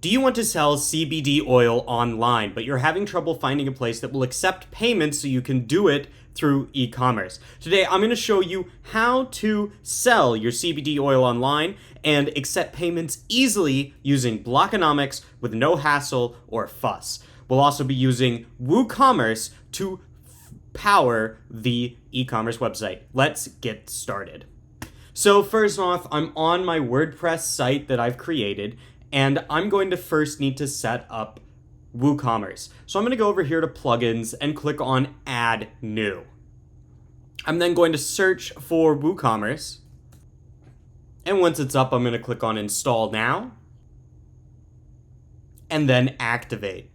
Do you want to sell CBD oil online, but you're having trouble finding a place that will accept payments so you can do it through e-commerce? Today, I'm going to show you how to sell your CBD oil online and accept payments easily using Blockanomics with no hassle or fuss. We'll also be using WooCommerce to power the e-commerce website. Let's get started. So first off, I'm on my WordPress site that I've created, and I'm going to first need to set up WooCommerce. So I'm going to go over here to plugins and click on add new. I'm then going to search for WooCommerce. And once it's up, I'm going to click on install now and then activate.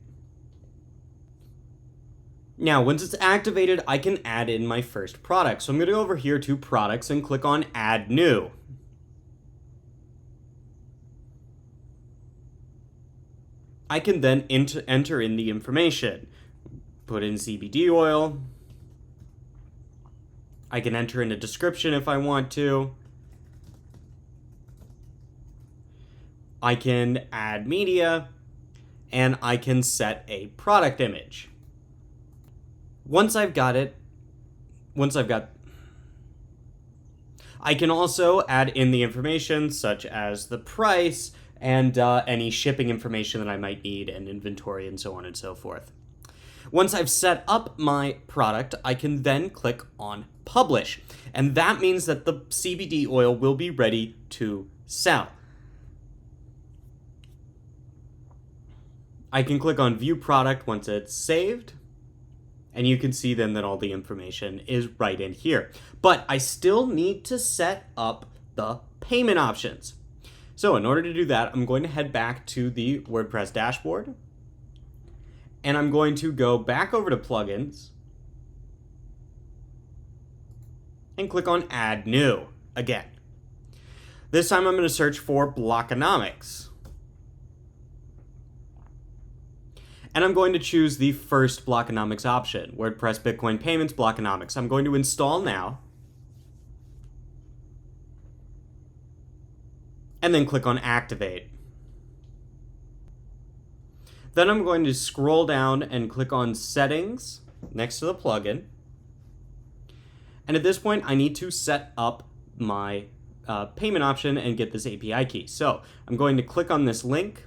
Now, once it's activated, I can add in my first product. So I'm going to go over here to products and click on add new. I can then enter in the information. Put in CBD oil. I can enter in a description if I want to. I can add media, and I can set a product image. Once I've got, I can also add in the information such as the price and any shipping information that I might need and inventory and so on and so forth. Once I've set up my product, I can then click on publish. And that means that the CBD oil will be ready to sell. I can click on view product once it's saved. And you can see then that all the information is right in here. But I still need to set up the payment options. So in order to do that, I'm going to head back to the WordPress dashboard. And I'm going to go back over to plugins and click on add new again. This time I'm going to search for Blockanomics. And I'm going to choose the first Blockanomics option, WordPress Bitcoin Payments Blockanomics. I'm going to install now. And then click on activate. Then I'm going to scroll down and click on settings next to the plugin. And at this point, I need to set up my payment option and get this API key. So I'm going to click on this link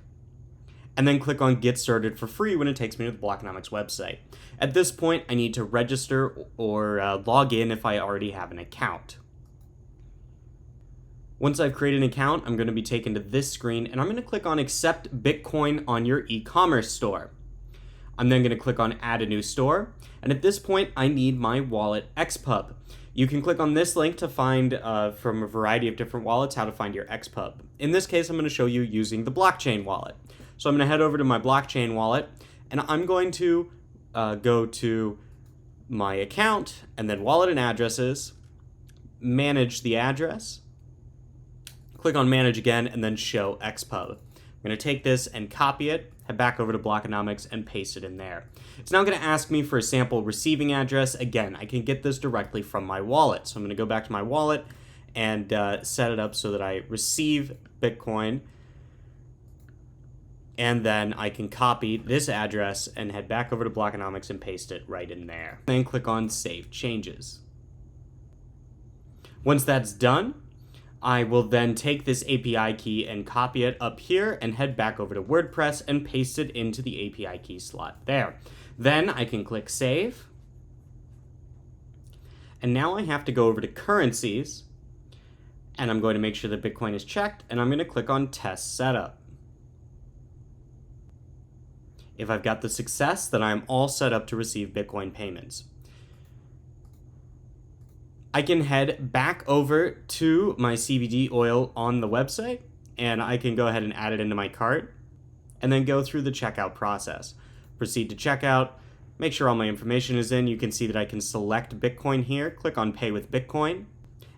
and then click on get started for free when it takes me to the Blockanomics website. At this point, I need to register or log in if I already have an account. Once I've created an account, I'm going to be taken to this screen, and I'm going to click on Accept Bitcoin on your e-commerce store. I'm then going to click on Add a New Store, and at this point, I need my wallet XPub. You can click on this link to find from a variety of different wallets how to find your XPub. In this case, I'm going to show you using the blockchain wallet. So I'm going to head over to my blockchain wallet, and I'm going to go to my account, and then wallet and addresses, manage the address, click on manage again, and then show XPub. I'm going to take this and copy it, head back over to Blockanomics, and paste it in there. It's now going to ask me for a sample receiving address. Again, I can get this directly from my wallet. So I'm going to go back to my wallet and set it up so that I receive Bitcoin. And then I can copy this address and head back over to Blockanomics and paste it right in there. Then click on Save Changes. Once that's done, I will then take this API key and copy it up here and head back over to WordPress and paste it into the API key slot there. Then I can click Save. And now I have to go over to Currencies, and I'm going to make sure that Bitcoin is checked, and I'm going to click on Test Setup. If I've got the success, then I'm all set up to receive Bitcoin payments. I can head back over to my CBD oil on the website, and I can go ahead and add it into my cart, and then go through the checkout process. Proceed to checkout, make sure all my information is in. You can see that I can select Bitcoin here, click on Pay with Bitcoin,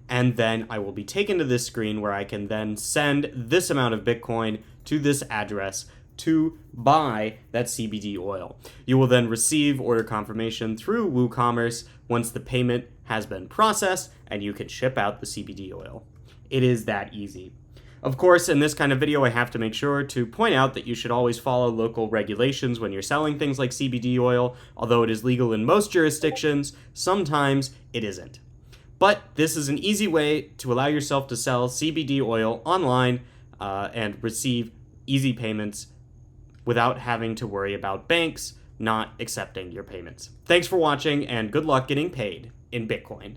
and then I will be taken to this screen where I can then send this amount of Bitcoin to this address to buy that CBD oil. You will then receive order confirmation through WooCommerce once the payment has been processed, and you can ship out the CBD oil. It is that easy. Of course, in this kind of video, I have to make sure to point out that you should always follow local regulations when you're selling things like CBD oil. Although it is legal in most jurisdictions, sometimes it isn't. But this is an easy way to allow yourself to sell CBD oil online and receive easy payments without having to worry about banks not accepting your payments. Thanks for watching, and good luck getting paid in Bitcoin.